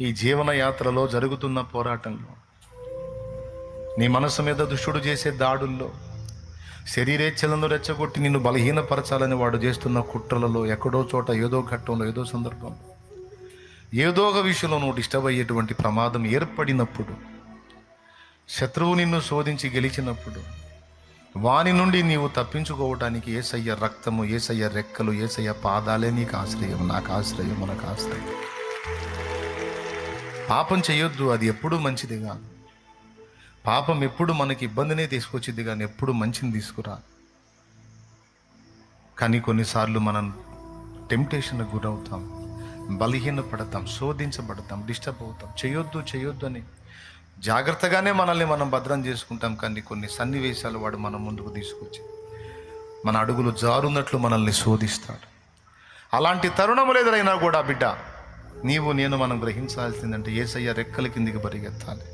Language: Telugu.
ఈ జీవన యాత్రలో జరుగుతున్న పోరాటంలో, నీ మనసు మీద దుష్టుడు చేసే దాడుల్లో, శరీరేచ్ఛలను రెచ్చగొట్టి నిన్ను బలహీనపరచాలని వాడు చేస్తున్న కుట్రలలో, ఎక్కడో చోట, ఏదో ఘట్టంలో, ఏదో సందర్భం, ఏదో ఒక విషయంలో నువ్వు డిస్టర్బ్ అయ్యేటువంటి ప్రమాదం ఏర్పడినప్పుడు, శత్రువు నిన్ను శోధించి గెలిచినప్పుడు, వాని నుండి నీవు తప్పించుకోవటానికి యేసయ్య రక్తము, యేసయ్య రెక్కలు, యేసయ్య పాదాలే నీకు ఆశ్రయం, నాకు ఆశ్రయం, మనకు ఆశ్రయం. పాపం చేయొద్దు, అది ఎప్పుడూ మంచిది కాదు. పాపం ఎప్పుడు మనకి ఇబ్బందినే తీసుకొచ్చిద్ది కానీ ఎప్పుడు మంచిని తీసుకురా. కానీ కొన్నిసార్లు మనం టెంప్టేషన్కి గురవుతాం, బలహీనపడతాం, శోధించబడతాం, డిస్టర్బ్ అవుతాం. చేయొద్దు అని జాగ్రత్తగానే మనల్ని మనం భద్రం చేసుకుంటాం. కానీ కొన్ని సన్నివేశాలు వాడు మన ముందుకు తీసుకొచ్చి మన అడుగులు జారున్నట్లు మనల్ని శోధిస్తాడు. అలాంటి తరుణములు ఎదురైనా కూడా బిడ్డ, నీవు నేను మనం గ్రహించాల్సిందంటే యేసయ్య రెక్కల కిందికి పరిగెత్తాలి.